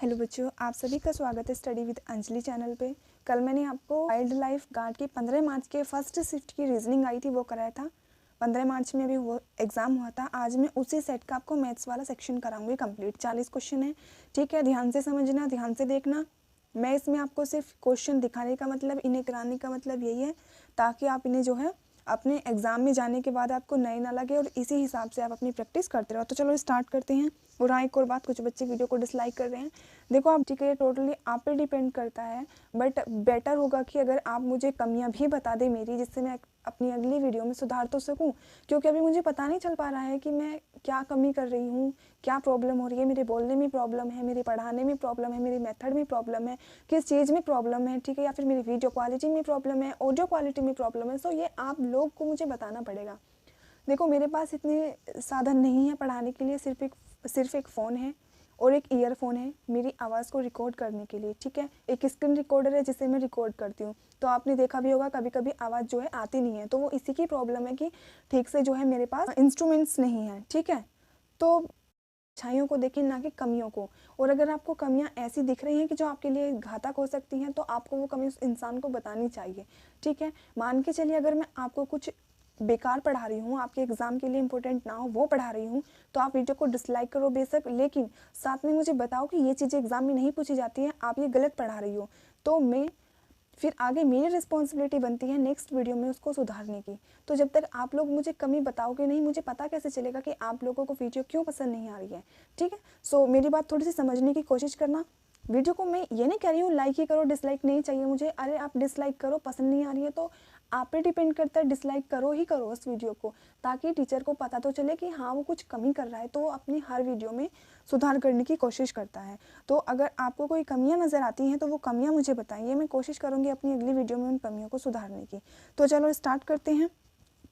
Hello बच्चों, आप सभी का स्वागत है स्टडी विद अंजलि चैनल पे। कल मैंने आपको वाइल्ड लाइफ गार्ड की 15 मार्च के फर्स्ट शिफ्ट की रीजनिंग आई थी वो कराया था। 15 मार्च में अभी वो एग्ज़ाम हुआ था। आज मैं उसी सेट का आपको मैथ्स वाला सेक्शन कराऊंगी कंप्लीट। 40 क्वेश्चन है, ठीक है। ध्यान से समझना, ध्यान से देखना। मैं इसमें आपको सिर्फ क्वेश्चन दिखाने का मतलब, इन्हें कराने का मतलब यही है ताकि आप इन्हें जो है अपने एग्ज़ाम में जाने के बाद आपको नए ना लगे और इसी हिसाब से आप अपनी प्रैक्टिस करते रहो। तो चलो स्टार्ट करते हैं। और हाँ, एक और बात, कुछ बच्चे वीडियो को डिसलाइक कर रहे हैं। देखो आप, ठीक है, ये टोटली आप पे डिपेंड करता है, बट बेटर होगा कि अगर आप मुझे कमियां भी बता दें मेरी, जिससे मैं अपनी अगली वीडियो में सुधार तो सकूं। क्योंकि अभी मुझे पता नहीं चल पा रहा है कि मैं क्या कमी कर रही हूँ, क्या प्रॉब्लम हो रही है। मेरे बोलने में प्रॉब्लम है, मेरे पढ़ाने में प्रॉब्लम है, मेरी मेथड में प्रॉब्लम है, किस चीज़ में प्रॉब्लम है, ठीक है, या फिर मेरी वीडियो क्वालिटी में प्रॉब्लम है, ऑडियो क्वालिटी में प्रॉब्लम है। सो ये आप लोग को मुझे बताना पड़ेगा। देखो मेरे पास इतने साधन नहीं है पढ़ाने के लिए, सिर्फ एक फ़ोन है और एक ईयरफोन है मेरी आवाज़ को रिकॉर्ड करने के लिए, ठीक है। एक स्क्रीन रिकॉर्डर है जिससे मैं रिकॉर्ड करती हूँ। तो आपने देखा भी होगा कभी कभी आवाज़ जो है आती नहीं है, तो वो इसी की प्रॉब्लम है कि ठीक से जो है मेरे पास इंस्ट्रूमेंट्स नहीं है, ठीक है। तो अच्छाइयों को देखें, ना कि कमियों को। और अगर आपको कमियां ऐसी दिख रही हैं कि जो आपके लिए घातक हो सकती हैं, तो आपको वो कमी उस इंसान को बतानी चाहिए, ठीक है। मान के चलिए अगर मैं आपको कुछ बेकार पढ़ा रही हूँ, आपके एग्ज़ाम के लिए इंपॉर्टेंट ना हो वो पढ़ा रही हूँ, तो आप वीडियो को डिसलाइक करो बेशक, लेकिन साथ में मुझे बताओ कि ये चीज़ें एग्ज़ाम में नहीं पूछी जाती हैं, आप ये गलत पढ़ा रही हो। तो मैं फिर आगे मेरी रिस्पॉन्सिबिलिटी बनती है नेक्स्ट वीडियो में उसको सुधारने की। तो जब तक आप लोग मुझे कमी बताओगे नहीं, मुझे पता कैसे चलेगा कि आप लोगों को वीडियो क्यों पसंद नहीं आ रही है, ठीक है। सो मेरी बात थोड़ी सी समझने की कोशिश करना। वीडियो को मैं ये नहीं कह रही हूँ लाइक ही करो, डिसलाइक नहीं चाहिए मुझे। अरे आप डिसलाइक करो, पसंद नहीं आ रही है तो आप पे डिपेंड करता है, डिसलाइक करो ही करो उस वीडियो को, ताकि टीचर को पता तो चले कि हाँ वो कुछ कमी कर रहा है, तो वो अपनी हर वीडियो में सुधार करने की कोशिश करता है। तो अगर आपको कोई कमियां नज़र आती हैं तो वो कमियां मुझे बताइए, मैं कोशिश करूँगी अपनी अगली वीडियो में उन कमियों को सुधारने की। तो चलो स्टार्ट करते हैं।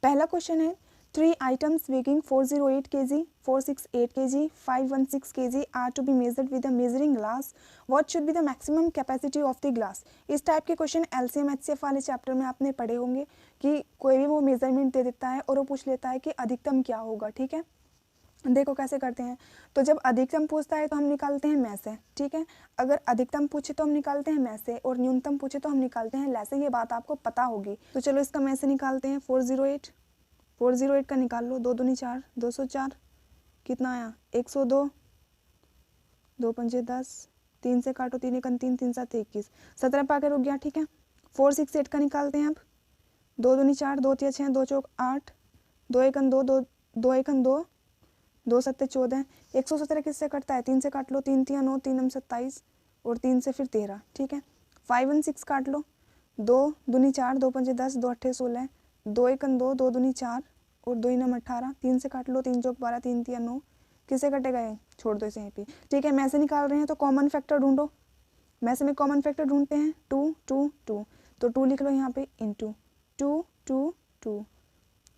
पहला क्वेश्चन है, 3 items weighing 408 kg, 468 kg, 516 kg are to be measured with a measuring glass. What should be the maximum capacity of the glass? इस टाइप के क्वेश्चन LCM HCF वाले चैप्टर में आपने पढ़े होंगे कि कोई भी वो मेजरमेंट दे देता है और वो पूछ लेता है कि अधिकतम क्या होगा, ठीक है। देखो कैसे करते हैं। तो जब अधिकतम पूछता है तो हम निकालते हैं में से, ठीक है। अगर अधिकतम पूछे तो हम निकालते हैं में से, और न्यूनतम पूछे तो हम निकालते हैं ले से। ये बात आपको पता होगी। तो चलो इसका में से निकालते हैं। 408 का निकाल लो। 2 दूनी 4, 204, कितना आया 102, 2 पंजे 10, 3 से काटो, 3 एकन 3, 3 7 21, 17 पाके रुक गया, ठीक है। 468 का निकालते हैं अब। 2 दूनी 4, 2 तिया 6, 2 चौक 8, 2 एकन 2, 2 एकन 2, 2 सत्ते 14, 117 किससे कटता है, 3 से काट लो, 3 तिया 9, 3 27 और 3 से फिर 13, ठीक है। 5 और 6 काट लो। 2 दूनी 4, 2 पंजे 10, 2 अट्ठे 16, 2 एकन 2, 2 दूनी 4 और 2 इनम 18, 3 से काट लो, 3 चौक 12, 3 तिया 9, किससे कटे गए, छोड़ दो इसे यहीं पे, ठीक है। में से निकाल रहे हैं तो कॉमन फैक्टर ढूंढो। में से में कॉमन फैक्टर ढूंढते हैं। 2 2 2, तो 2 लिख लो यहाँ पे इंटू 2 2 2,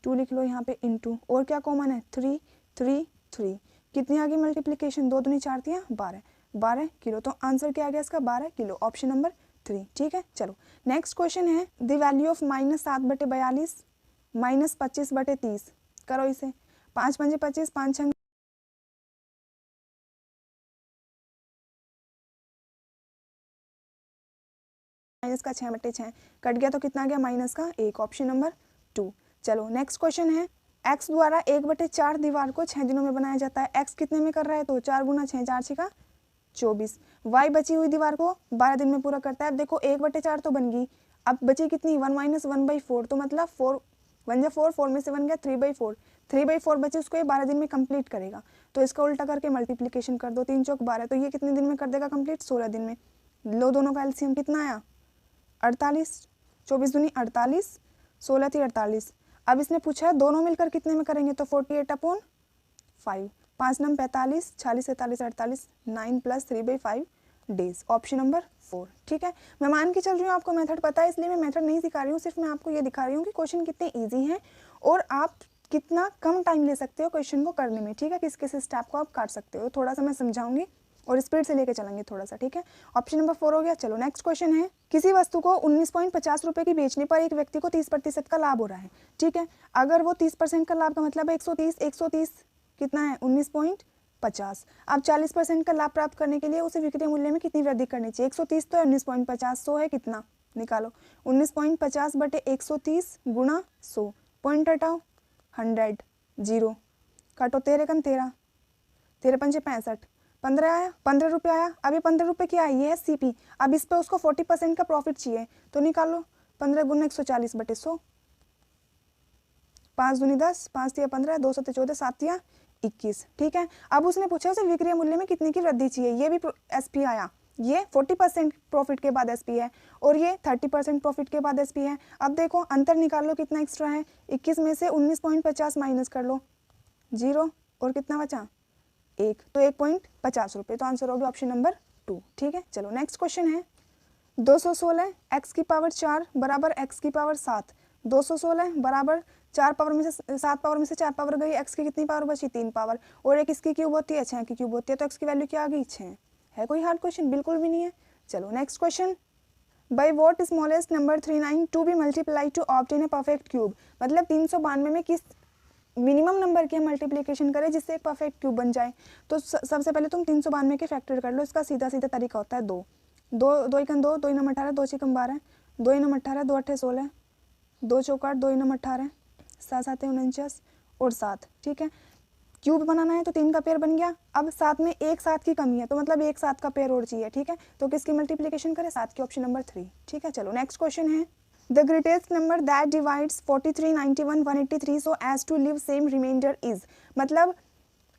2 लिख लो यहाँ पे इंटू, और क्या कॉमन है 3 3 3, कितनी आ गई मल्टीप्लीकेशन, 2 दूनी 4 तिया 12, 12 किलो। तो आंसर क्या आ गया इसका, 12 किलो, ऑप्शन नंबर 3, ठीक है। चलो नेक्स्ट क्वेश्चन है, द वैल्यू ऑफ -7/42 -25/30, करो इसे। 5 पंजे 25, 5 छंग माइनस का 6/6 कट गया, तो कितना आ गया माइनस का 1, ऑप्शन नंबर 2। चलो नेक्स्ट क्वेश्चन है, x द्वारा 1/4 दीवार को 6 दिनों में बनाया जाता है। x कितने में कर रहा है, तो 4 गुना 6, 4 6 24। y बची हुई दीवार को 12 दिन में पूरा करता है। अब देखो 1/4 तो बन गई, अब बची कितनी 1 - 1/4, तो मतलब 4 1 जा 4, 4 में से बन गया 3/4, 3/4 बचे, उसको ये 12 दिन में कंप्लीट करेगा। तो इसका उल्टा करके मल्टीप्लीकेशन कर दो, 3 चौक 12, तो ये कितने दिन में कर देगा कंप्लीट, 16 दिन में। लो दोनों का एलसीएम कितना आया 48, 24 दूनी 48, 16 थी 48। अब इसने पूछा है दोनों मिलकर कितने में करेंगे, तो 48/5, 5 नम 45, 46 47 48, 9 + 3/5 डेज, ऑप्शन नंबर 4, ठीक है। मैं मान के चल रही हूँ आपको मेथड पता है, इसलिए मैं मेथड नहीं सिखा रही हूँ, सिर्फ मैं आपको ये दिखा रही हूँ कि क्वेश्चन कितने ईजी हैं और आप कितना कम टाइम ले सकते हो क्वेश्चन को करने में, ठीक है। किस किस स्टेप को आप काट सकते हो, थोड़ा सा मैं समझाऊंगी और स्पीड से लेके चलेंगे थोड़ा सा, ठीक है। ऑप्शन नंबर 4 हो गया। चलो नेक्स्ट क्वेश्चन है, किसी वस्तु को 19.50 रुपए की बेचने पर एक व्यक्ति को 30% का लाभ हो रहा है, ठीक है। अगर वो 30% का लाभ का मतलब है 130 कितना है 50। अब 40% का लाभ प्राप्त करने के लिए उसे विक्रय मूल्य में कितनी वृद्धि करनी चाहिए? 130 तो है, 19.50, 100 है कितना, निकालो 19.50 बटे 130 गुणा 100, पॉइंट हटाओ 100, जीरो काटो, 13 कम 13, 13 पंचे 65, 15 आया, 15 रुपये आया। अभी 15 रुपये क्या है? ये है सीपी। अब इस पे उसको 40% का प्रॉफिट चाहिए, तो निकालो 15 गुना 140 बटे 100, 5 दूनी 10, 5 तिया 15, 2 सत्ते 14, 7 तिया 21। ठीक है, अब उसने पूछा उसे विक्रय मूल्य में कितने की वृद्धि चाहिए। ये भी एसपी आया, ये 40% प्रॉफिट के बाद एसपी है और ये 30% प्रॉफिट के बाद एसपी है। अब देखो अंतर निकाल लो कितना एक्स्ट्रा है, 21 में से 19.50 माइनस कर लो, जीरो, और कितना बचा 1, तो 1.50 रुपये। तो आंसर होगा ऑप्शन नंबर 2। ठीक है, चलो नेक्स्ट क्वेश्चन है 216 x की पावर 4 बराबर x की पावर 7। 216 बराबर 4 पावर में से 7 पावर में से 4 पावर गई, x की कितनी पावर बची? 3 पावर, और एक इसकी क्यूब होती है 6 की क्यूब होती है, तो x की वैल्यू क्या आ गई? 6। है कोई हार्ड क्वेश्चन? बिल्कुल भी नहीं है। चलो next question, by what smallest number 39 to be multiply to obtain a perfect cube. मतलब 392 में किस मिनिमम नंबर की हम मल्टीप्लिकेशन करें जिससे एक परफेक्ट क्यूब बन जाए। तो सबसे पहले तुम 392 के फैक्टर कर लो। इसका सीधा सीधा तरीका होता है 2 दो इकन 2, 2 इनम 18, 2 छिकम 12, 2 इनम 18, 2 अट्ठे 16, 2 चौकाट 2 इनम 18, 7 7 49 और 7। ठीक है, क्यूब बनाना है तो 3 का पेयर बन गया। अब 7 में एक 7 की कमी है, तो मतलब एक 7 का पेयर और चाहिए। ठीक है, तो किसकी मल्टीप्लिकेशन करें? 7 की, ऑप्शन नंबर 3। ठीक है, चलो नेक्स्ट क्वेश्चन है the greatest number that divides 43, 91, 183 so as to leave same remainder is. मतलब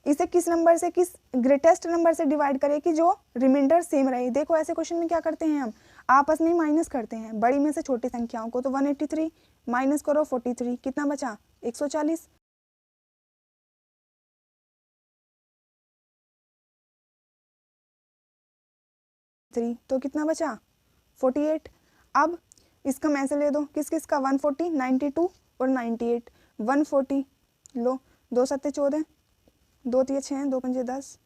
इसे किस नंबर से, किस ग्रेटेस्ट नंबर से डिवाइड करें कि जो रिमाइंडर सेम रहे। देखो ऐसे क्वेश्चन में क्या करते हैं, हम आपस में माइनस करते हैं बड़ी में से छोटी संख्याओं को। तो 183 माइनस करो 43, कितना बचा? 140। तो कितना बचा? 48। अब इसका मैं से ले दो, किस किस का? 140, 92 और 98। 140 लो, 2 सत्ते 14, 2 तिये 6, 2 पंजे 10,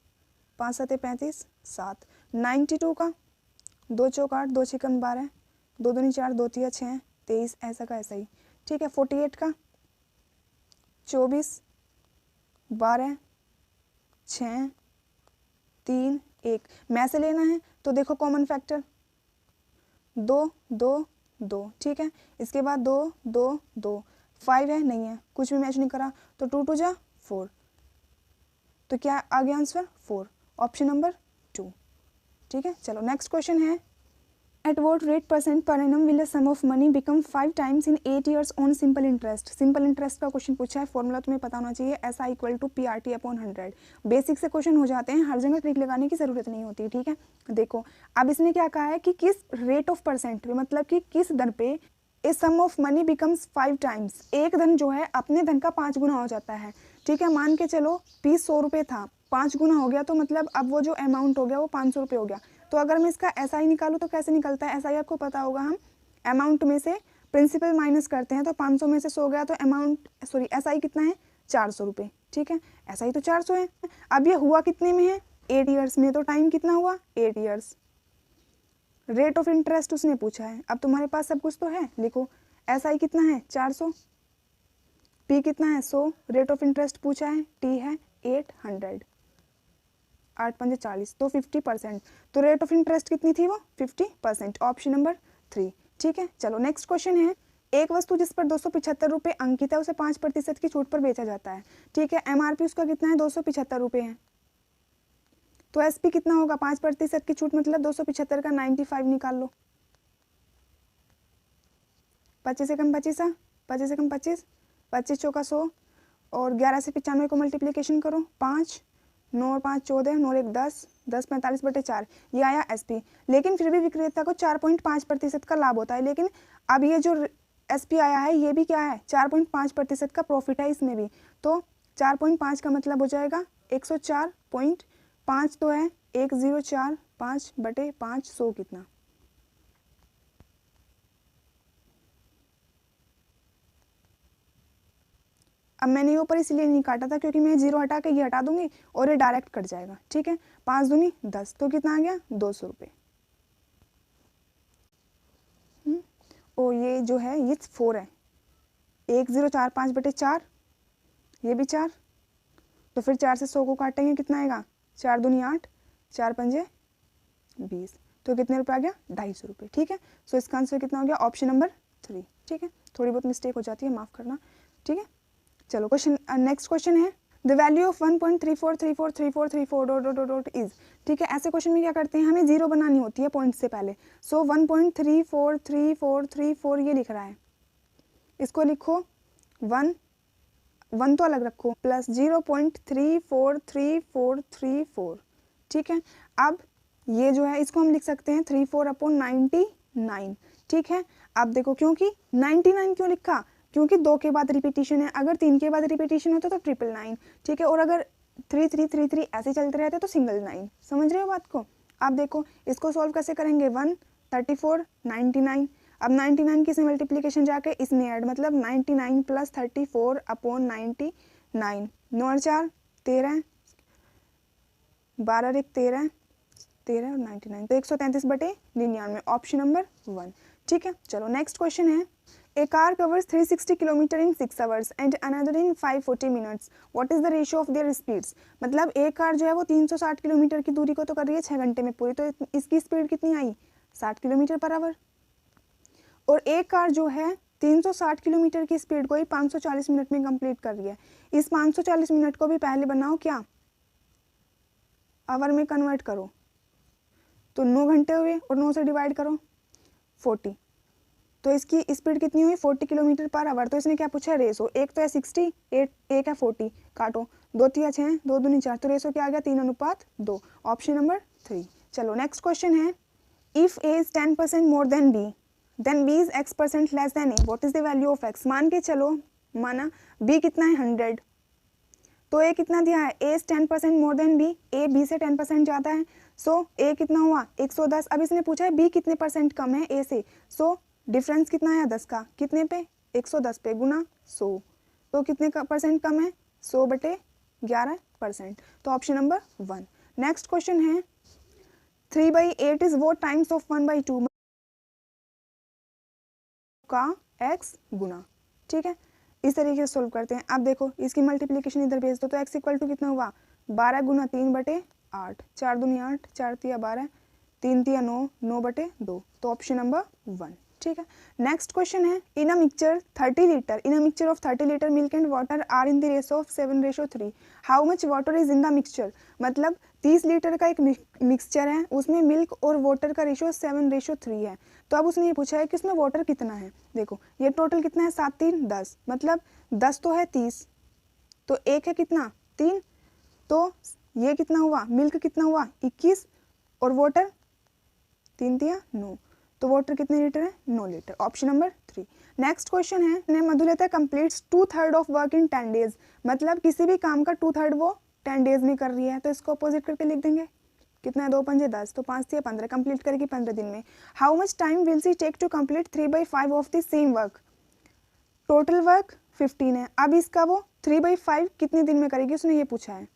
5 सत्ते 35, 7। 92 का 2 चौक 8, 2 छिकम 12, 2 दूनी 4, 2 तिया 6, 23, ऐसा का ऐसा ही। ठीक है, 48 का 24, 12, 6, 3, 1 मैं से लेना है। तो देखो कॉमन फैक्टर 2 2 2। ठीक है, इसके बाद 2 2 2, 5 है नहीं है, कुछ भी मैच नहीं करा, तो 2 2 जा 4। तो क्या आ गया आंसर? 4, option number 2। ठीक है, चलो नेक्स्ट क्वेश्चन है at what rate percent per annum will the sum of money become 5 times in 8 years on simple interest. Simple interest का क्वेश्चन पूछा है, फॉर्मूला तुम्हें पता होना चाहिए, SI equal to PRT upon 100। Basic से क्वेश्चन हो जाते हैं, हर जगह ट्रिक लगाने की जरूरत नहीं होती। ठीक है, देखो अब इसने क्या कहा है कि किस रेट ऑफ परसेंट पे, मतलब कि किस दर पे ए सम ऑफ मनी बिकम्स 5 टाइम्स, एक धन जो है अपने धन का 5 गुना हो जाता है। ठीक है, मान के चलो पीस 100 रुपये था, 5 गुना हो गया, तो मतलब अब वो जो अमाउंट हो गया वो 500 रुपये हो गया। तो अगर मैं इसका SI निकालूँ तो कैसे निकलता है? SI आपको पता होगा, हम अमाउंट में से प्रिंसिपल माइनस करते हैं, तो 500 में से 100 गया, तो अमाउंट सॉरी SI कितना है? 400 रुपये। ठीक है, SI तो 400 है। अब ये हुआ कितने में है? 8 ईयर्स में। तो टाइम कितना हुआ? 8 ईयर्स। रेट ऑफ इंटरेस्ट उसने पूछा है, अब तुम्हारे पास सब कुछ तो है, लिखो SI कितना है? 400, P कितना है? 100, रेट ऑफ इंटरेस्ट पूछा है, T है 800, 8 पंजे 40, तो 50%। तो रेट ऑफ इंटरेस्ट कितनी थी? वो 50%, ऑप्शन नंबर 3। ठीक है, चलो नेक्स्ट क्वेश्चन है एक वस्तु जिस पर 275 रुपये अंकित है उसे 5% की छूट पर बेचा जाता है। ठीक है, MRP उसका कितना है? 275 रुपये है, तो SP कितना होगा? 5% की छूट मतलब 275 का 95 निकाल लो, 25 से कम 25, 25 से कम 25, 25 चौका 100, और 11 से 95 को मल्टीप्लीकेशन करो, 5 9 और 5 14, 9 और 1 10, 10 45 बटे 4, ये आया SP। लेकिन फिर भी विक्रेता को 4.5% का लाभ होता है। लेकिन अब ये जो SP आया है ये भी क्या है? 4.5% का प्रॉफिट है इसमें भी। तो 4.5 का मतलब हो जाएगा 104.5, तो है 1045 बटे 500 कितना? अब मैंने ये ऊपर इसलिए नहीं काटा था क्योंकि मैं 0 हटा के ये हटा दूंगी और ये डायरेक्ट कट जाएगा। ठीक है, 5 दूनी 10, तो कितना आ गया? 200 रुपये। और ये जो है ये 4 है, 1045 बटे 4, ये भी 4, तो फिर 4 से 100 को काटेंगे, कितना आएगा, 4 दूनी 8, 4 पंजे 20, तो कितने रुपये आ गया, 250 रुपये। ठीक है, सो इसका आंसर कितना हो गया, ऑप्शन नंबर 3। ठीक है, थोड़ी बहुत मिस्टेक हो जाती है, माफ़ करना। ठीक है, चलो क्वेश्चन, नेक्स्ट क्वेश्चन है the value of 1.34343434 dot dot dot is. ठीक है, ऐसे क्वेश्चन में क्या करते हैं, हमें जीरो बनानी होती है पॉइंट से पहले। सो 1.343434 ये लिख रहा है, इसको लिखो 1 तो अलग रखो प्लस 0.343434। ठीक है, अब ये जो है इसको हम लिख सकते हैं 34/99। ठीक है, अब देखो क्योंकि 99 क्यों लिखा, क्योंकि 2 के बाद रिपीटिशन है, अगर 3 के बाद रिपीटिशन होता तो 999। ठीक है, और अगर 3333 ऐसे चलते रहते तो सिंगल 9। समझ रहे हो बात को। अब देखो इसको सॉल्व कैसे करेंगे, 1 34 99। अब 99 की से मल्टीप्लीकेशन जाके इसमें ऐड, मतलब 99 प्लस 34/99। 9 और 4 13, 12 और 1 13, 13 और 99, तो 133/99, ऑप्शन नंबर 1। ठीक है, चलो नेक्स्ट क्वेश्चन है a car covers 360 kilometre in 6 hours and another in 540 minutes, what is the ratio of their speeds. मतलब एक कार जो है वो 360 किलोमीटर की दूरी को तो कर रही है 6 घंटे में पूरी, तो इसकी स्पीड कितनी आई, 60 किलोमीटर पर आवर। और एक कार जो है 360 किलोमीटर की स्पीड को ही 540 मिनट में कंप्लीट कर रही है। इस 540 मिनट को भी पहले बनाओ क्या, आवर में कन्वर्ट करो, तो 9 घंटे हुए और 9 से डिवाइड करो 40, तो इसकी स्पीड कितनी हुई 40 किलोमीटर पर आवर। तो इसने क्या पूछा है, रेसो, एक तो है 60, एक है 40, काटो, 2 3 6, 2 दूनी 4, तो रेसो क्या आ गया, 3:2, ऑप्शन नंबर 3। चलो नेक्स्ट क्वेश्चन है if A is 10% more than B then B is x% less than A, what is the value of x। मान के चलो, माना b कितना है 100, तो ए कितना दिया है, A is 10% more than B, A B से 10% ज़्यादा है, सो ए कितना हुआ 110। अब इसने पूछा है बी कितने परसेंट कम है ए से, सो डिफरेंस कितना है 10 का, कितने पे 110 पे गुना 100, तो कितने का परसेंट कम है 100/11%, तो ऑप्शन नंबर 1। नेक्स्ट क्वेश्चन है 3/8 इज वो टाइम्स ऑफ 1/2 का x गुना। ठीक है, इस तरीके से सोल्व करते हैं। अब देखो इसकी मल्टीप्लीकेशन इधर भेज दो, तो x इक्वल टू कितना हुआ 12 गुना 3/8, 4 दूनी 8, 4 तिया 12, 3 तिया 9, 9/2, तो ऑप्शन नंबर 1। ठीक है, नेक्स्ट क्वेश्चन है in a mixture 30 litre in a mixture of 30 litre milk and water are in the ratio of 7:3, how much water is in the mixture. मतलब 30 लीटर का एक मिक्सचर है, उसमें मिल्क और water का रेशो 7:3 है। तो अब उसने ये पूछा है कि उसमें वाटर कितना है। देखो ये टोटल कितना है 7 3 10, मतलब 10 तो है 30, तो एक है कितना 3, तो ये कितना हुआ मिल्क कितना हुआ 21 और वाटर 3 तिया 9, तो वाटर कितने लीटर है 9 litre, option number 3। Next question है Madhulita completes 2/3 of work in 10 days, मतलब किसी भी काम का 2/3 वो 10 डेज में कर रही है, तो इसको अपोजिट करके लिख देंगे, कितना है 2 पंजे 10, तो 5 तिया 15, कंप्लीट करेगी 15 दिन में। How much time will she take to complete 3/5 of the same work, total work 15 है, अब इसका वो 3/5 कितने दिन में करेगी उसने ये पूछा है,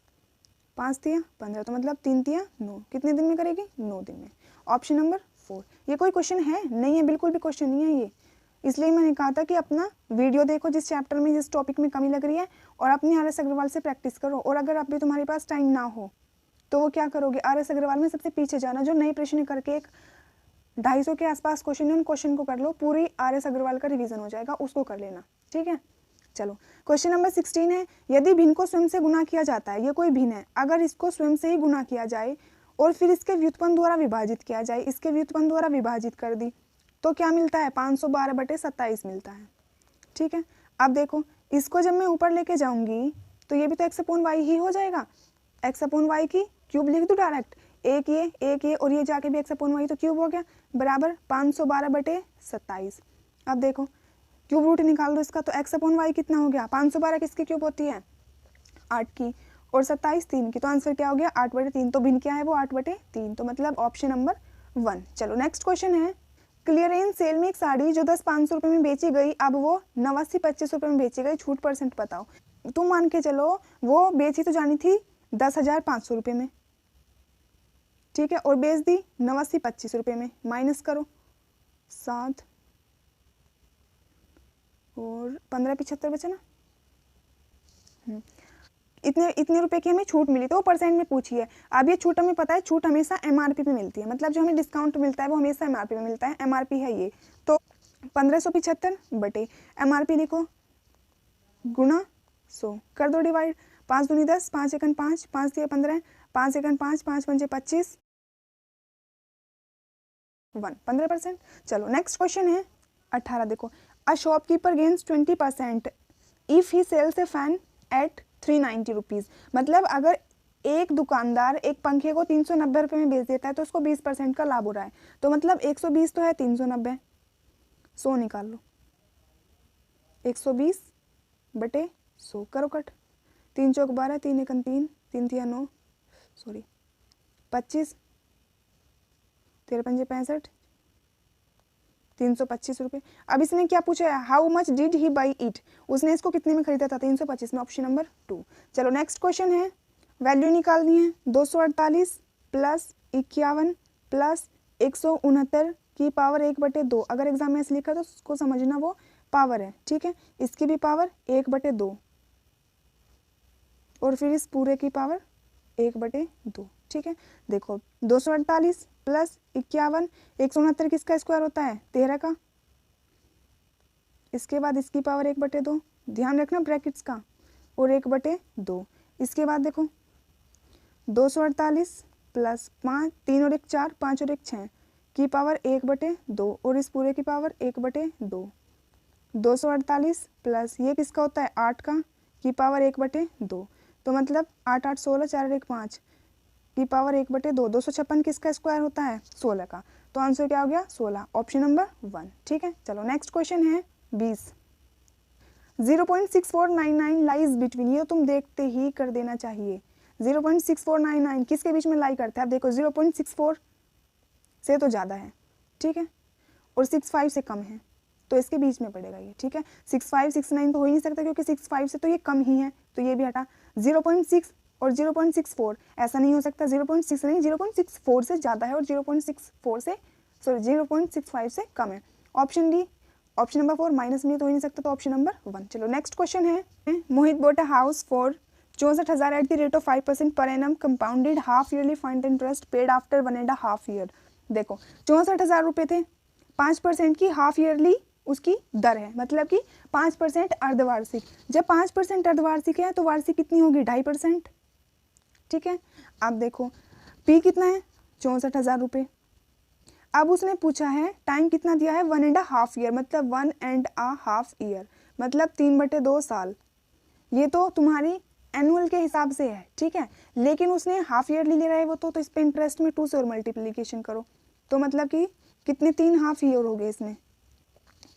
5 तिया 15, तो मतलब 3 तिया 9, कितने दिन में करेगी 9 दिन में, ऑप्शन नंबर 4। ये कोई क्वेश्चन है नहीं है, बिल्कुल भी क्वेश्चन नहीं है ये, इसलिए मैंने कहा था कि अपना वीडियो देखो जिस चैप्टर में जिस टॉपिक में कमी लग रही है, और अपनी RS अग्रवाल से प्रैक्टिस करो। और अगर अभी तुम्हारे पास टाइम ना हो तो वो क्या करोगे, RS अग्रवाल में सबसे पीछे जाना, जो नए प्रश्न करके एक 250 के आसपास क्वेश्चन है, उन क्वेश्चन को कर लो, पूरी RS अग्रवाल का रिवीजन हो जाएगा, उसको कर लेना। ठीक है, चलो क्वेश्चन नंबर 16 है यदि भिन्न को स्वयं से गुना किया जाता है, ये कोई भिन्न है, अगर इसको स्वयं से ही गुना किया जाए और फिर इसके व्युत्पन्न द्वारा विभाजित किया जाए, इसके व्युत्पन्न द्वारा विभाजित कर दी, तो क्या मिलता है 512/27 मिलता है। ठीक है, अब देखो इसको जब मैं ऊपर लेके जाऊंगी तो ये भी तो x/y ही हो जाएगा, x/y की क्यूब लिख दूँ डायरेक्ट, एक ये और ये जाके भी x/y तो क्यूब हो गया, बराबर 512/27। अब देखो क्यूब रूट निकाल दो इसका, तो x/y कितना हो गया, 512 किसकी क्यूब होती है 8 की, और 27 3 की, तो आंसर क्या हो गया 8/3, तो भिन्न क्या है वो 8/3, तो मतलब ऑप्शन नंबर 1। चलो नेक्स्ट क्वेश्चन है क्लियरेंस सेल में एक साड़ी जो 10 500 रुपये में बेची गई, अब वो 89 2500 रुपये में बेची गई, छूट % बताओ। तुम मान के चलो वो बेची तो जानी थी 10,500 रुपये में, ठीक है, और बेच दी 89 2500 रुपये में, माइनस करो 7 और 15 75 बचे ना, इतने इतने रुपए की हमें छूट मिली तो वो परसेंट में पूछी है। अब ये छूट हमें पता है, छूट हमेशा एमआरपी पे मिलती है, मतलब जो हमें डिस्काउंट मिलता है वो हमेशा एमआरपी पे मिलता है। एमआरपी है ये, तो 1575 बटे एमआरपी लिखो गुणा 100, कर दो डिवाइड। 5 दूनी 10, 5 एकन 5, 5 दिए 15, 5 एकन 5, 5 पंजे 25, 15%। चलो नेक्स्ट क्वेश्चन है 18। देखो, a shopkeeper gains 20% if he sells a fan at 390 rupees. मतलब अगर एक दुकानदार एक पंखे को 390 रुपये में बेच देता है तो उसको 20% का लाभ हो रहा है। तो मतलब 120 तो है, 390, 100 निकाल लो। 120 बटे 100 करो कट। 3 चौक 12, 3 एकन 3, 3 तिया 9, सॉरी 25, 13 पंजे 65, 325 रुपये। अब इसने क्या पूछा है, how much did he by it, उसने इसको कितने में खरीदा था, 325 में, ऑप्शन नंबर 2। चलो नेक्स्ट क्वेश्चन है, वैल्यू निकालनी है। 248 प्लस 51 प्लस 169 की पावर 1/2। अगर एग्जाम में ऐसे लिखा तो उसको समझना वो पावर है, ठीक है। इसकी भी पावर 1/2 और फिर इस पूरे की पावर 1/2, ठीक है। देखो 248 प्लस 51, 169 किसका स्क्वायर होता है, 13 का। इसके बाद इसकी पावर 1/2, ध्यान रखना ब्रैकेट्स का, और 1/2। इसके बाद देखो 248 प्लस 5, 3 और 1 4, 5 और 1 6 की पावर 1/2 और इस पूरे की पावर 1/2। 248 प्लस ये किसका होता है, 8 का, की पावर 1/2। तो मतलब 8 8 16, 4 और 1 5 की पावर 1/2। 256 किसका स्क्वायर होता है, 16 का। तो आंसर क्या हो गया, 16, ऑप्शन नंबर 1, ठीक है। चलो नेक्स्ट क्वेश्चन है 20। 0.6499 लाइज बिटवीन, ये तुम देखते ही कर देना चाहिए। 0.6499 किसके बीच में लाई करता है, अब देखो 0.64 से तो ज़्यादा है, ठीक है, और 65 से कम है, तो इसके बीच में पड़ेगा ये, ठीक है। 65 69 तो हो ही नहीं सकता क्योंकि 65 से तो ये कम ही है, तो ये भी हटा। 0.6 और 0.64 ऐसा नहीं हो सकता, 0.6 नहीं, 0.64 से ज़्यादा है और 0.64 से, सॉरी 0.65 से कम है। Option D, option number 4, minus में तो हो ही नहीं सकता, तो ऑप्शन नंबर 1। चलो नेक्स्ट क्वेश्चन है, Mohit bought a house for 64,000 at the rate of 5% per annum compounded half yearly find interest paid after 1.5 year. देखो 64,000 रुपये थे, 5% की हाफ ईयरली उसकी दर है, मतलब कि 5% अर्धवार्षिक। जब 5% अर्धवार्षिक है तो वार्षिक कितनी होगी, 2.5%, ठीक है। अब देखो पी कितना है, 64,000 रुपये। अब उसने पूछा है टाइम कितना दिया है, 1.5 ईयर, मतलब 1.5 ईयर, मतलब 3/2 साल। ये तो तुम्हारी एनुअल के हिसाब से है, ठीक है, लेकिन उसने हाफ ईयरली ले रहा है वो तो इस पे इंटरेस्ट में 2 से और मल्टीप्लीकेशन करो, तो मतलब कि कितने, 3 हाफ ईयर हो गए इसमें,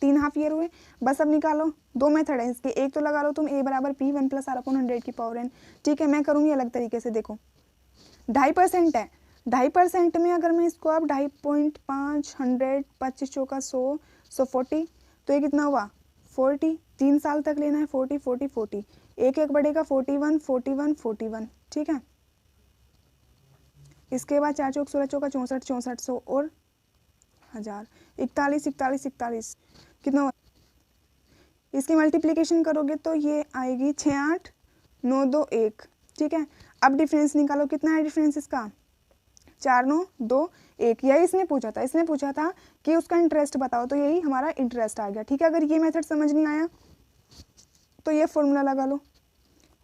3 हाफ ईयर हुए। बस अब निकालो, 2 मेथड है इसके, एक तो लगा लो तुम a बराबर p 1 + r/100 की पावर n, ठीक है। मैं करूँगी अलग तरीके से, देखो 2.5% है, 2.5% में अगर मैं इसको अब 2.5 100 25 चौका 100 140, तो ये कितना हुआ 40, 3 साल तक लेना है, 40 40 40, एक एक बढ़ेगा 41 41 41, ठीक है। इसके बाद 4 चौक 16 चौका 64 64 100 और 1000, 41 41 41, कितना हुआ, इसकी मल्टीप्लिकेशन करोगे तो ये आएगी 6 8 9 2 1, ठीक है। अब डिफरेंस निकालो, कितना है डिफरेंस इसका, 4 9 2 1। यही इसने पूछा था, इसने पूछा था कि उसका इंटरेस्ट बताओ, तो यही हमारा इंटरेस्ट आ गया, ठीक है। अगर ये मेथड समझ नहीं आया तो ये फॉर्मूला लगा लो,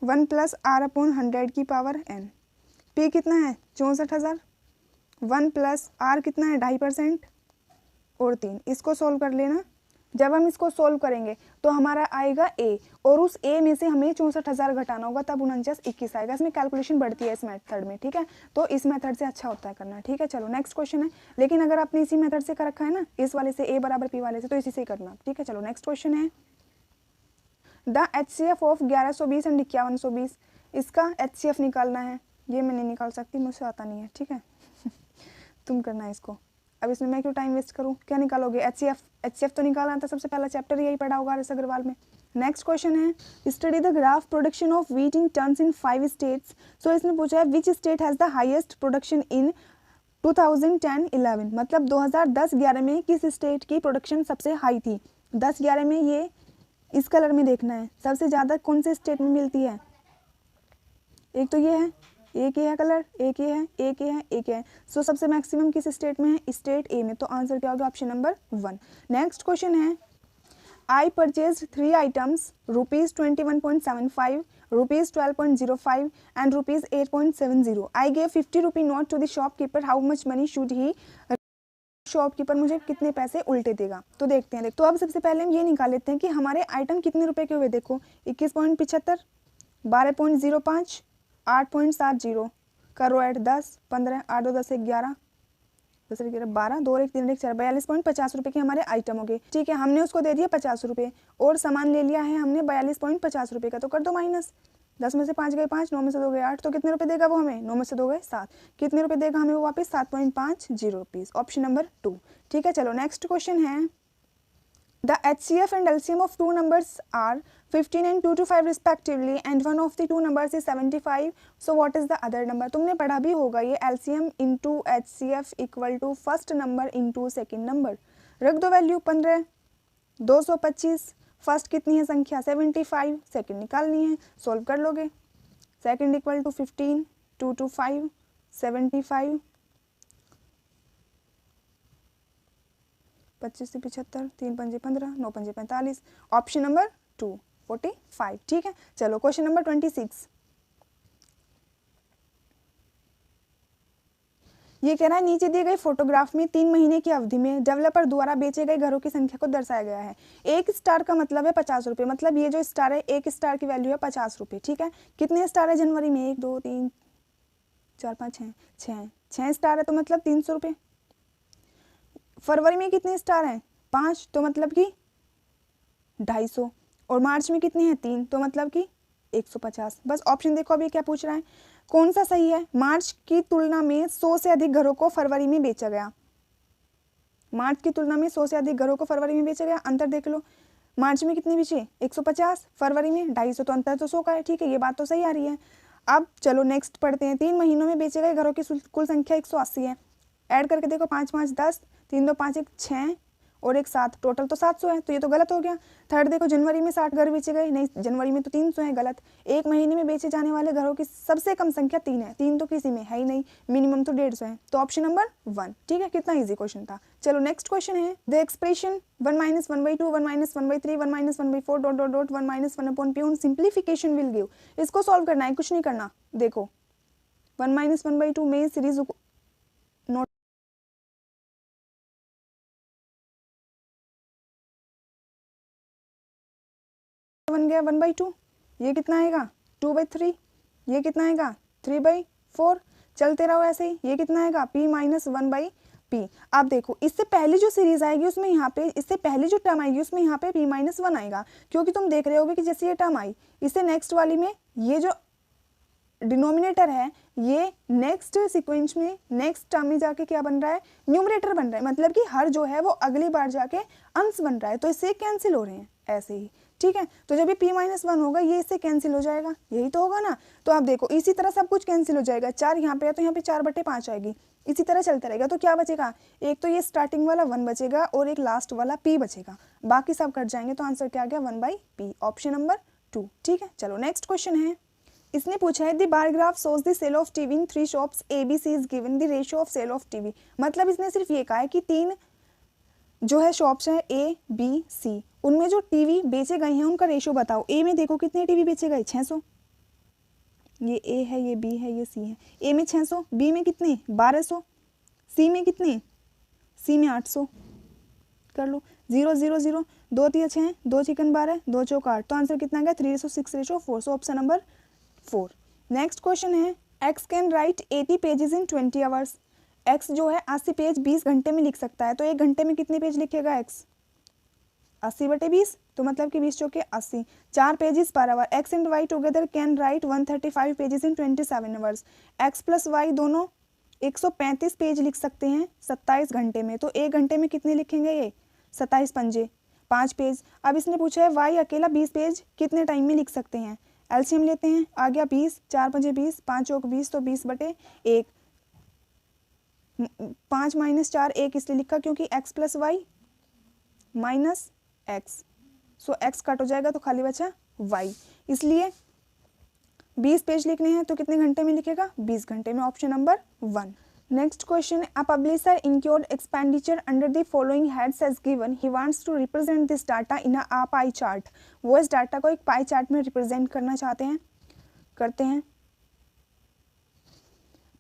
1 + r/100 की पावर n। p कितना है, 64,000, 1 + r कितना है, 2.5% और 3, इसको सोल्व कर लेना। जब हम इसको सोल्व करेंगे तो हमारा आएगा a, और उस a में से हमें 64,000 घटाना होगा, तब 49 21 आएगा। इसमें कैलकुलेशन बढ़ती है इस मेथड में, ठीक है, तो इस मेथड से अच्छा होता है करना, ठीक है। चलो नेक्स्ट क्वेश्चन है, लेकिन अगर आपने इसी मेथड से कर रखा है ना, इस वाले से a बराबर p वाले से, तो इसी से करना, ठीक है। चलो नेक्स्ट क्वेश्चन है, द HCF ऑफ 1120 एंड 5120, इसका HCF निकालना है। ये मैं नहीं निकाल सकती, मुझसे आता नहीं है, ठीक है तुम करना है इसको। अब इसमें मैं क्यों टाइम वेस्ट करूं, क्या निकालोगे, HCF तो निकालना था, सबसे पहला चैप्टर यही पढ़ा होगा RS अग्रवाल में। नेक्स्ट क्वेश्चन है, study the graph production of wheat in tons in 5 states. So इसने पूछा है which state has the highest production in 2010-11, मतलब 2010-11 में किस स्टेट की प्रोडक्शन सबसे हाई थी। 10-11 में ये इस कलर में देखना है, सबसे ज़्यादा कौन से स्टेट में मिलती है, एक तो ये है, एक ये है कलर, एक ये है, एक ये है, एक ये है। सो सबसे मैक्सिमम किस स्टेट में है? स्टेट ए में। तो आंसर क्या होगा? Option number 1। नेक्स्ट क्वेश्चन है, I purchased 3 items, rupees 21.75, rupees 12.05 and rupees 8.70. I gave 50 rupee note to the shopkeeper. How much money should he? Shopkeeper मुझे कितने पैसे उल्टे देगा? तो देखते हैं। तो अब सबसे पहले हम ये निकाल लेते हैं कि हमारे आइटम कितने रुपए के हुए। देखो 21.75, 12.05, 8.70, करो ऐड 10, 15, 8 2 10 11, 10 11 12, 2 1 3 1 4, 42.50 रुपये के हमारे आइटम हो गए। ठीक है, हमने उसको दे दिया 50 रुपये और सामान ले लिया है हमने 42.50 रुपये का। तो कर दो माइनस, 10 में से 5 गए 5, 9 में से 2 गए 8, तो कितने रुपए देगा वो हमें? 9 में से 2 गए 7, कितने रुपए देगा हमें वो वापस? 7.50 रुपीज़। Option number 2। ठीक है, चलो नेक्स्ट क्वेश्चन है, the HCF and LCM of two numbers are 15 and 225 respectively and one of the two numbers is 75. So what is the other number? तुमने पढ़ा भी होगा ये LCM into HCF equal to first number into second number। रख दो value 15, 225, first कितनी है संख्या? 75, सेकंड निकालनी है, सोल्व कर लोगे। सेकंड इक्वल टू 15, 225, 75, 25 से 75, 3 पंजे 15, 9 पंजे 45। Option number 2, 45। ठीक है, चलो क्वेश्चन नंबर 26। ये कह रहा है नीचे दिए गए फोटोग्राफ में 3 महीने की अवधि में डेवलपर द्वारा बेचे गए घरों की संख्या को दर्शाया गया है। एक स्टार का मतलब है 50 रुपये, मतलब ये जो स्टार है एक स्टार की वैल्यू है 50 रुपये। ठीक है, कितने स्टार है जनवरी में? 1 2 3 4 5 6 6 स्टार है, तो मतलब 300 रुपये। फरवरी में कितने स्टार हैं? 5, तो मतलब कि 250। और मार्च में कितने हैं? 3, तो मतलब कि 150। बस ऑप्शन देखो अभी क्या पूछ रहा है, कौन सा सही है? मार्च की तुलना में 100 से अधिक घरों को फरवरी में बेचा गया। मार्च की तुलना में 100 से अधिक घरों को फरवरी में बेचा गया। अंतर देख लो, मार्च में कितने बेचे? 150, फरवरी में 250, तो अंतर तो 100 का है। ठीक है, ये बात तो सही आ रही है। अब चलो नेक्स्ट पढ़ते हैं। 3 महीनों में बेचे गए घरों की कुल संख्या 180 है। ऐड करके देखो, 5 5 10, 3 2 5 1 6 और 1 7, टोटल तो 700 है, तो ये तो गलत हो गया। थर्ड देखो, जनवरी में 60 घर बेचे गए, नहीं जनवरी में तो 300 है, गलत। एक महीने में बेचे जाने वाले घरों की सबसे कम संख्या 3 है, 3 तो किसी में है ही नहीं, मिनिमम तो 150 है, तो ऑप्शन नंबर 1। ठीक है, कितना ईजी क्वेश्चन था। चलो नेक्स्ट क्वेश्चन है, the expression 1 - 1/2 1 - 1/3 1 - 1/4 ... 1 - 1/p on simplification will give. इसको सॉल्व करना है, कुछ नहीं करना। देखो 1 - 1/2 में सीरीज नोट बन गया 1/2, ये कितना आएगा? 2/3, ये कितना आएगा? 3/4। चलते रहो ऐसे ही, ये कितना आएगा? p - 1/p। अब देखो इससे पहले जो सीरीज आएगी उसमें यहाँ पे, इससे पहले जो टर्म आएगी उसमें यहाँ पे p - 1 आएगा, क्योंकि तुम देख रहे होगे कि जैसे ये टर्म आई, इससे नेक्स्ट वाली में ये जो डिनोमिनेटर है ये नेक्स्ट सीक्वेंस में नेक्स्ट टर्म में जाके क्या बन रहा है? न्यूमरेटर बन रहा है, मतलब कि हर जो है वो अगली बार जाके अंश बन रहा है, तो इससे कैंसिल हो रहे हैं ऐसे ही। ठीक है, तो जब ये p - 1 होगा ये इससे कैंसिल हो जाएगा, यही तो होगा ना। तो आप देखो इसी तरह सब कुछ कैंसिल हो जाएगा। 4 यहाँ पे है तो यहाँ पे 4/5 आएगी, इसी तरह चलता रहेगा। तो क्या बचेगा? एक तो ये स्टार्टिंग वाला 1 बचेगा और एक लास्ट वाला p बचेगा, बाकी सब कट जाएंगे। तो आंसर क्या आ गया? 1/p, option number 2। ठीक है, चलो नेक्स्ट क्वेश्चन है, इसने पूछा है the bar graph shows the sale of TV in 3 shops ABC is given the ratio of sale of TV. मतलब इसने सिर्फ ये कहा है कि 3 जो है शॉप्स है ABC, उनमें जो टीवी बेचे गए हैं उनका रेशियो बताओ। ए में देखो कितने टीवी बेचे गए? 600, ये A है, ये B है, ये C है। ए में 600, B में कितने? 1200, C में कितने? C में 800। कर लो 0 0 0, 2 3 6, 2 चिकन 12, 2 चौक 8, तो आंसर कितना गया? 3:6:4। So option number 4। Next question है, x can write 80 pages in 20 hours. x जो है 80 पेज 20 घंटे में लिख सकता है, तो 1 घंटे में कितने पेज लिखेगा x? 80/20, तो मतलब कि 20 चौके 80, 4 pages per hour. x and y together can write 135 pages in 27 hours. x plus y दोनों 135 पेज लिख सकते हैं 27 घंटे में, तो 1 घंटे में कितने लिखेंगे ये? 27 पंजे 5 पेज। अब इसने पूछा है y अकेला 20 पेज कितने टाइम में लिख सकते हैं। एलसीएम लेते हैं, आ गया 20, 4 पंजे 20, 5 चौक 20, तो 20/1। 5 - 4 1 इसलिए लिखा क्योंकि x plus y minus x, so x cut हो जाएगा तो खाली बचा y, इसलिए 20 पेज लिखने हैं तो कितने घंटे में लिखेगा? 20 घंटे में, option number 1। Next question, a publisher incurred expenditure under the following heads as given. He wants to represent this data in a pie chart. वो इस डाटा को एक पाई चार्ट में रिप्रेजेंट करना चाहते हैं, करते हैं।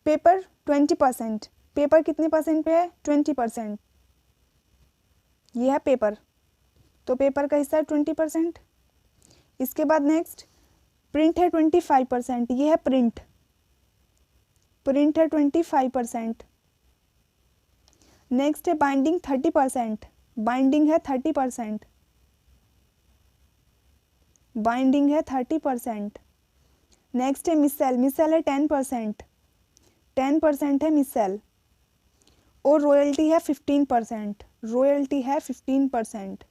पेपर 20%, पेपर कितने परसेंट पे है? 20%। ये है पेपर, तो पेपर का हिस्सा है 20%। इसके बाद नेक्स्ट प्रिंट है 25%, ये है प्रिंट, प्रिंट है 25%। नेक्स्ट है बाइंडिंग 30%, बाइंडिंग है 30%, बाइंडिंग है 30%। नेक्स्ट है मिसेल, मिसेल है 10%, 10% है मिसेल। और रॉयल्टी है 15%, रॉयल्टी है 15%।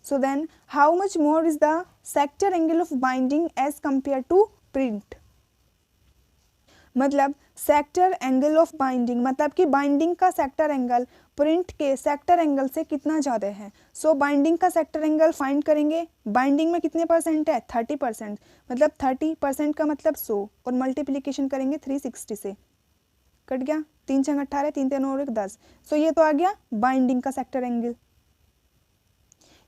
So then how much more is the sector angle of binding as compared to print? मतलब सेक्टर एंगल ऑफ बाइंडिंग, मतलब कि बाइंडिंग का सेक्टर एंगल प्रिंट के सेक्टर एंगल से कितना ज़्यादा है। सो बाइंडिंग का सेक्टर एंगल फाइंड करेंगे। बाइंडिंग में कितने परसेंट है? 30%, मतलब 30% का मतलब 100 और मल्टीप्लिकेशन करेंगे 360 से, कट गया 3 6 18, 3 3 और 1 10। सो ये तो आ गया बाइंडिंग का सेक्टर एंगल।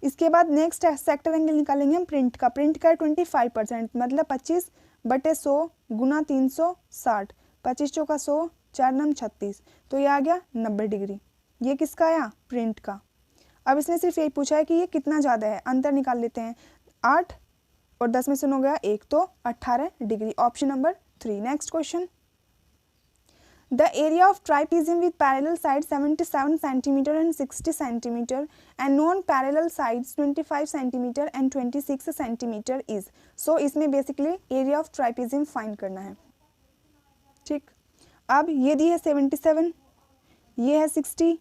इसके बाद नेक्स्ट सेक्टर एंगल निकालेंगे हम प्रिंट का। प्रिंट का 25%, मतलब 25/100 गुना 360, 25 चौका 100, 4 9 36, तो ये आ गया 90 डिग्री। ये किसका आया? प्रिंट का। अब इसने सिर्फ यही पूछा है कि ये कितना ज़्यादा है, अंतर निकाल लेते हैं। 8 और 10 में से 9 गया 1, तो 18 degree, option number 3। Next question, the area of trapezium with parallel sides 77 cm and 60 cm and non-parallel sides 25 cm and 26 cm is। so इसमें basically area of trapezium find करना है। ठीक, अब ये दी है 77, ये है 60,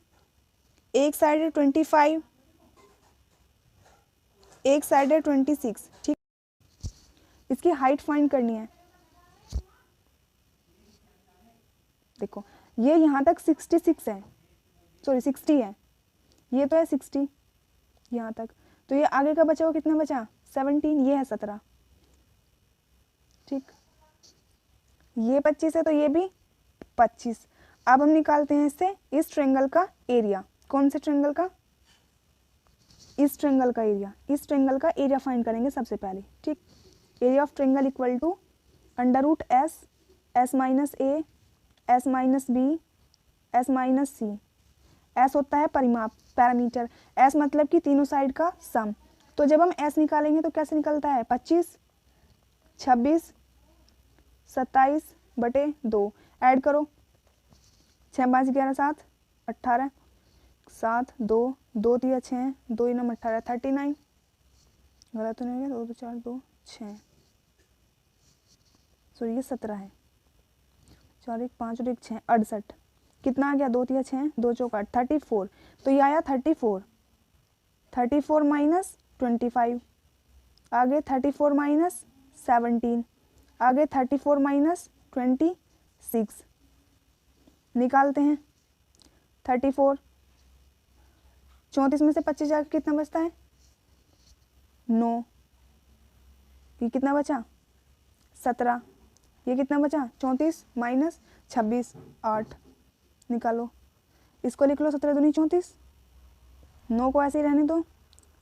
एक साइड है 25, एक साइड है 26। ठीक, इसकी हाइट फाइंड करनी है। देखो ये यहाँ तक 66 है, सॉरी 60 है, ये तो है 60 यहाँ तक, तो ये आगे का बचा हुआ कितना बचा? 17, ये है 17। ठीक, ये 25 है तो ये भी 25। अब हम निकालते हैं इससे इस ट्रायंगल का एरिया। कौन से ट्रायंगल का? इस ट्रायंगल का एरिया। इस ट्रायंगल का एरिया फाइंड करेंगे सबसे पहले। ठीक, area of triangle equal to √S, S minus A, S minus B, S minus C। S होता है परिमाप, पैरामीटर। S मतलब कि तीनों साइड का सम। तो जब हम S निकालेंगे तो कैसे निकलता है? 25, 26, 27/2, ऐड करो 6 5 11 7 18, 7 2 2 3 6, 2 9 18, 39। गलत तो नहीं हो गया? 2 2 4 2 6, सो ये 17 है। 4 1 5 और 1 6, 68। कितना आ गया? 2 3 6, 2 चौक 8, 34। तो ये आया 34। 34 माइनस 25, आगे 34 माइनस 17, आगे 34 माइनस 26। निकालते हैं 34, 34 में से 25 जाकर कितना बचता है? 9। ये कितना बचा? 17। ये कितना बचा? 34 माइनस 26, 8। निकालो, इसको लिख लो 17 दूनी 34, 9 को ऐसे ही रहने दो,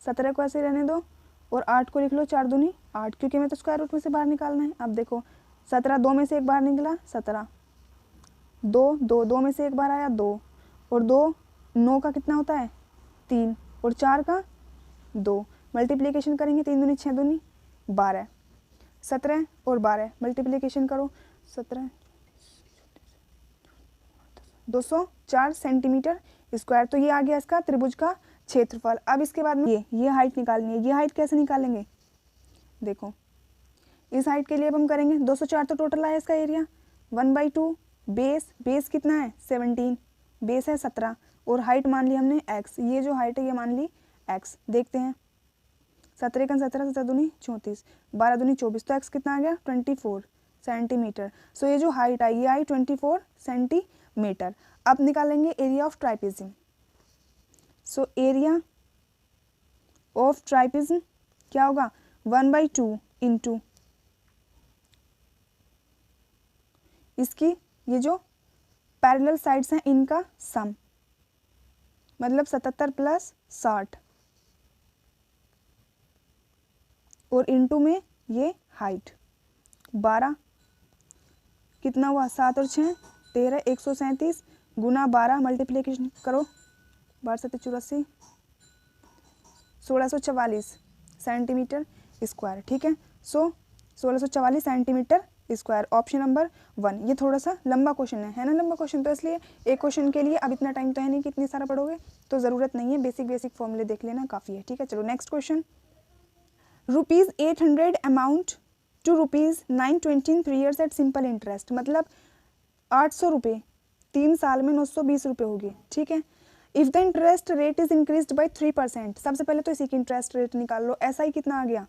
17 को ऐसे ही रहने दो, और 8 को लिख लो 4 दूनी 8, क्योंकि हमें तो स्क्वायर रूट में से बाहर निकालना है। अब देखो 17, 2 में से एक बाहर निकला 17, 2 2 2 में से एक बार आया 2, और 2 9 का कितना होता है? 3, और 4 का 2। मल्टीप्लिकेशन करेंगे 3 दूनी 6 दूनी 12, 17 और 12 मल्टीप्लिकेशन करो, 17 204 सेंटीमीटर स्क्वायर। तो ये आ गया इसका त्रिभुज का क्षेत्रफल। अब इसके बाद में ये हाइट निकालनी है। ये हाइट कैसे निकालेंगे? देखो इस हाइट के लिए अब हम करेंगे 204, तो टोटल आया इसका एरिया 1/2 बेस। बेस कितना है? 17, बेस है 17, और हाइट मान ली हमने x। ये जो हाइट है ये मान ली x। देखते हैं 17 का 17, 17 दूनी 34, 12 दूनी 24, तो x कितना आ गया? 24 सेंटीमीटर। सो ये जो हाइट आई ये आई 24 सेंटीमीटर। अब निकालेंगे area of trapezium. So area of trapezium क्या होगा? 1/2 इंटू इसकी ये जो पैरेलल साइड्स हैं इनका सम, मतलब 77 प्लस 60 और इंटू में ये हाइट 12 कितना हुआ 7 और 6 13 137 गुना 12 मल्टीप्लिकेशन करो 12 7 84 1644 सेंटीमीटर स्क्वायर। ठीक है, सो 1644 सेंटीमीटर स्क्वायर ऑप्शन नंबर 1। ये थोड़ा सा लंबा क्वेश्चन है ना, लंबा क्वेश्चन, तो इसलिए एक क्वेश्चन के लिए अब इतना टाइम तो है नहीं कि इतनी सारा पढ़ोगे, तो ज़रूरत नहीं है, बेसिक फॉर्मूले देख लेना काफ़ी है। ठीक है, चलो next question. ₹800 amount to ₹920 in 3 years at simple interest, मतलब 800 रुपये 3 साल में 920 रुपये होगी। ठीक है, if the interest rate is increased by 3%, सबसे पहले तो इसी की इंटरेस्ट रेट निकाल लो। एस आई कितना आ गया,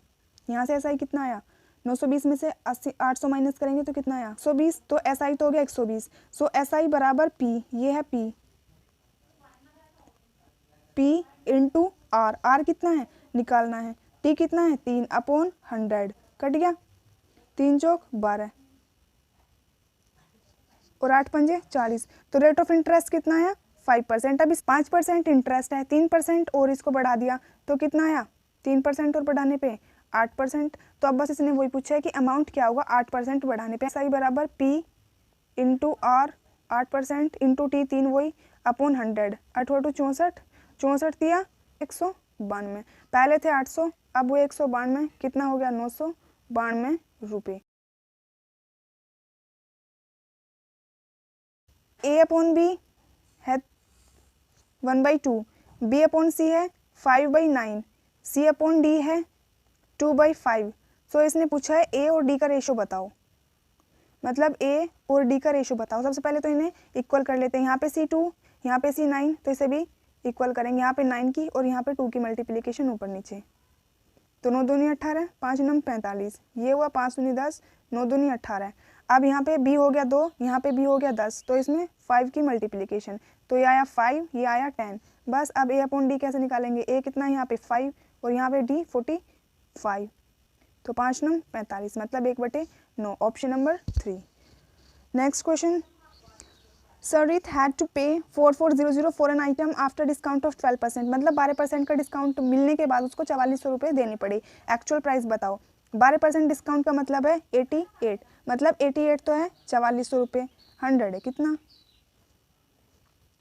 यहाँ से एस आई कितना आया 920 में से 800 माइनस करेंगे तो कितना आया 120, तो एस आई तो हो गया 120। सो एस आई बराबर पी, ये है पी इंटू आर, आर कितना है निकालना है, टी कितना है 3/100, कट गया 3 चौक 12 और 8 पंजे 40, तो रेट ऑफ इंटरेस्ट कितना आया 5%। अब इस 5% इंटरेस्ट है 3% और इसको बढ़ा दिया तो कितना आया 3% और बढ़ाने पे 8%। तो अब बस इसने वही पूछा है कि अमाउंट क्या होगा 8% बढ़ाने पे। सही बराबर P into R 8% into T 3 वही अपॉन 100, 8 8 64 64 दिया 192, पहले थे 800 अब वो 192, कितना हो गया 992 रुपये। ए अपॉन बी है 1/2, बी अपॉन सी है 5/9, सी अपॉन डी है 2/5। सो इसने पूछा है ए और डी का रेशो बताओ, मतलब ए और डी का रेशो बताओ। सबसे पहले तो इन्हें इक्वल कर लेते हैं, यहाँ पे C2 यहाँ पे C9, तो इसे भी इक्वल करेंगे, यहाँ पे 9 की और यहाँ पे 2 की मल्टीप्लिकेशन ऊपर नीचे, तो 9 दूनी 18 5 9 45, ये हुआ 5 दूनी 10 9 दूनी 18। अब यहाँ पे b हो गया 2, यहाँ पे b हो गया 10, तो इसमें 5 की मल्टीप्लिकेशन, तो ये आया 5 ये आया 10। बस अब a अपॉन डी कैसे निकालेंगे, a कितना है यहाँ पे 5 और यहाँ पे d 45, तो 5 9 45, मतलब 1/9, option number 3। Next question, Sarit had to pay 4400 for an item after discount of 12%, मतलब 12% का डिस्काउंट मिलने के बाद उसको 4400 रुपये देने पड़े। एक्चुअल प्राइस बताओ, 12% डिस्काउंट का मतलब है 88, मतलब 88 तो है 4400 रुपये, 100 है कितना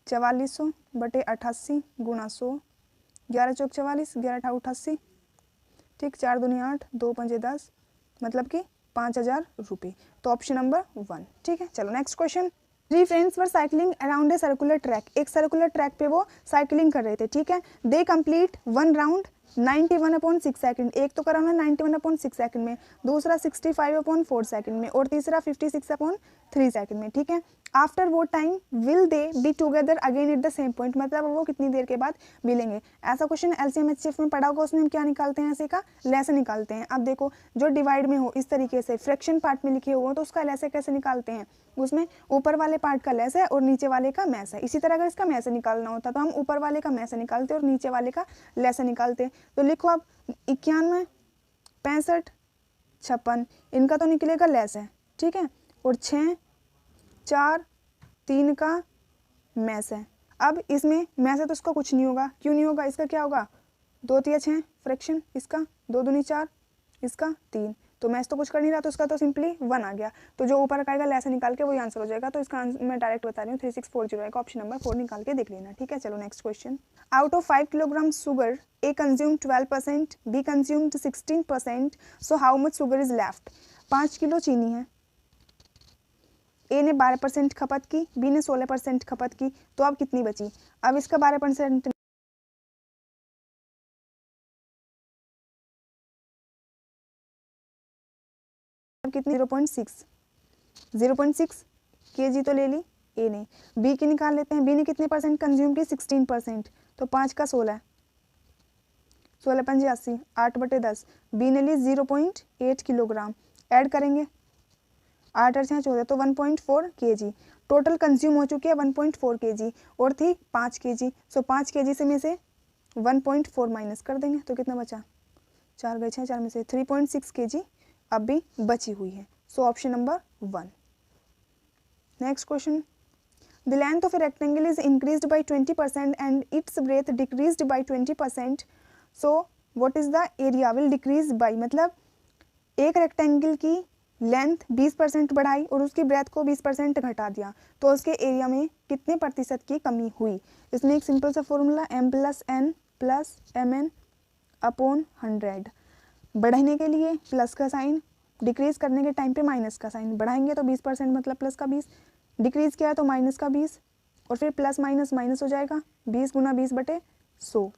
4400 बटे 88 गुणा 100, 11 चौक 44 11 अठा 88, ठीक 4 दूनी 8 2 पंजे 10, मतलब कि 5000 रुपये, तो ऑप्शन नंबर 1। ठीक है, चलो next question. 3 friends were cycling around a circular track, एक सर्कुलर ट्रैक पे वो साइकिलिंग कर रहे थे। ठीक है, दे कंप्लीट 1 राउंड 91/6 सेकंड, एक तो करा उन्होंने 91/6 सेकंड में, दूसरा 65/4 सेकंड में और तीसरा 56/3 सेकंड में। ठीक है, आफ्टर वो time will they be together again at the same point, मतलब वो कितनी देर के बाद मिलेंगे। ऐसा क्वेश्चन LCM HCF में पढ़ा होगा, उसमें हम क्या निकालते हैं, ऐसे का लेस निकालते हैं। अब देखो जो डिवाइड में हो इस तरीके से फ्रैक्शन पार्ट में लिखे हुए तो उसका लेस कैसे निकालते हैं, उसमें ऊपर वाले पार्ट का लेस है और नीचे वाले का मैस है। इसी तरह अगर इसका मैस निकालना होता तो हम ऊपर वाले का मैस निकालते और नीचे वाले का लेस निकालते। तो लिखो आप 91 65 56, इनका तो निकलेगा लेस है। ठीक है, और 6 4 3 का मैस है। अब इसमें मैस है तो इसका कुछ नहीं होगा, क्यों नहीं होगा, इसका क्या होगा 2 3 6 फ्रैक्शन, इसका 2 दूनी 4 इसका 3, तो मैच तो कुछ कर नहीं रहा, तो इसका तो सिंपली 1 आ गया। तो जो ऊपर का आएगा लेस निकाल के वही आंसर हो जाएगा, तो इसका आंसर मैं डायरेक्ट बता रही हूँ 3640 आएगा, ऑप्शन नंबर 4 निकाल के देख लेना। ठीक है, चलो next question. Out of 5 kilogram sugar A consume 12%, be consumed 16%, so how much sugar is left. 5 kilo चीनी है, ए ने 12% खपत की, बी ने 16% खपत की, तो अब कितनी बची। अब इसका 12% कितनी 0.6 kg तो ले ली ए ने, बी की निकाल लेते हैं, बी ने कितने परसेंट कंज्यूम की 16%, तो 5 का 16 16 पंजे 80 8/10, बी ने ली 0.8 किलोग्राम, ऐड करेंगे 8 और 6 14, तो 1.4 kg टोटल कंज्यूम हो चुकी है 1.4 kg और थी 5 kg। सो 5 kg से में से 1.4 माइनस कर देंगे तो कितना बचा, 4 गए 6 4 में से 3.6 kg अब भी बची हुई है। So option number 1। Next question, the length of a rectangle is increased by 20% and it's breath decreased by 20%, so what is the area will decrease by, मतलब एक रेक्टेंगल की लेंथ 20% बढ़ाई और उसकी ब्रेथ को 20% घटा दिया, तो उसके एरिया में कितने प्रतिशत की कमी हुई। इसमें एक सिंपल सा फॉर्मूला m+n+mn अपॉन 100। बढ़ाने के लिए प्लस का साइन, डिक्रीज करने के टाइम पे माइनस का साइन। बढ़ाएंगे तो 20% मतलब प्लस का 20, डिक्रीज किया तो माइनस का 20, और फिर प्लस माइनस माइनस हो जाएगा, 20 गुना 20/100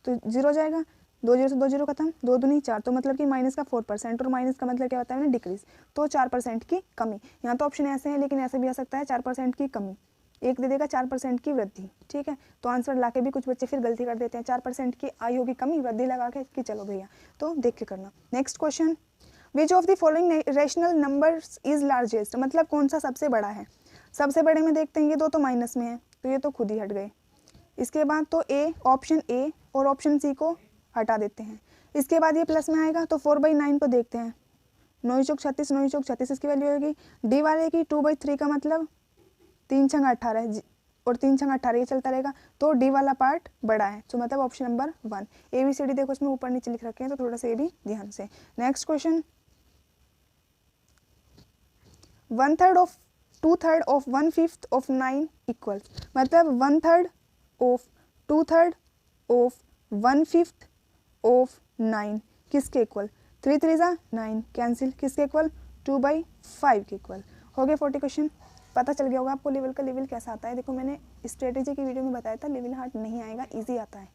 तो 0 हो जाएगा। 2 0 से 2 0 खत्म, 2 दूनी 4, तो मतलब कि माइनस का 4%, और माइनस का मतलब क्या होता है ना, डिक्रीज, तो 4% की कमी। यहाँ तो ऑप्शन ऐसे हैं, लेकिन ऐसे भी आ सकता है 4% की कमी, एक दे देगा 4% की वृद्धि। ठीक है, तो आंसर ला के भी कुछ बच्चे फिर गलती कर देते हैं, 4% की आई होगी कमी, वृद्धि लगा के कि चलो भैया, तो देख के करना। Next question, which of the following rational numbers is largest, मतलब कौन सा सबसे बड़ा है। सबसे बड़े में देखते हैं, ये दो तो माइनस में है, तो ये तो खुद ही हट गए। इसके बाद तो ऑप्शन ए और ऑप्शन सी को हटा देते हैं। इसके बाद ये प्लस में आएगा, तो 4/9 को देखते हैं, 9 चौक 36, 9 चौक 36 इसकी वैल्यू होगी। डी वाले की 2/3 का मतलब 3 छंग 18 और 3 छंग 18 ये चलता रहेगा, तो डी वाला पार्ट बड़ा है, तो मतलब ऑप्शन नंबर 1। ABCD देखो इसमें ऊपर नीचे लिख रखे हैं, तो थोड़ा सा ये भी ध्यान से। Next question, 1/3 of 2/3 of 1/5 of 9 equals, मतलब 1/3 ऑफ 2/3 ऑफ 1/5 ऑफ 9 किसके इक्वल, 3 3 9 कैंसिल, किसके इक्वल, 2/5 के इक्वल। हो गए 40 क्वेश्चन। पता चल गया होगा आपको लेवल का, लेवल कैसा आता है। देखो मैंने स्ट्रेटेजी की वीडियो में बताया था, लेवल हार्ड नहीं आएगा, इजी आता है।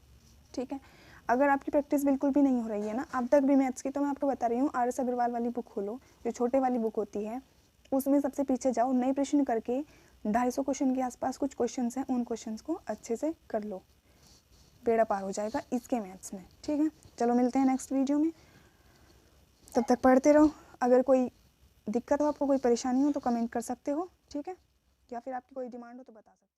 ठीक है, अगर आपकी प्रैक्टिस बिल्कुल भी नहीं हो रही है ना अब तक भी मैथ्स की, तो मैं आपको बता रही हूँ, RS अग्रवाल वाली बुक खोलो, जो छोटे वाली बुक होती है, उसमें सबसे पीछे जाओ, नए प्रश्न करके 250 क्वेश्चन के आसपास कुछ क्वेश्चन हैं, उन क्वेश्चन को अच्छे से कर लो, बेड़ा पार हो जाएगा इसके मैथ्स में। ठीक है, चलो मिलते हैं नेक्स्ट वीडियो में, तब तक पढ़ते रहो। अगर कोई दिक्कत हो, आपको कोई परेशानी हो, तो कमेंट कर सकते हो। ठीक है, या फिर आपकी कोई डिमांड हो तो बता सकते हो।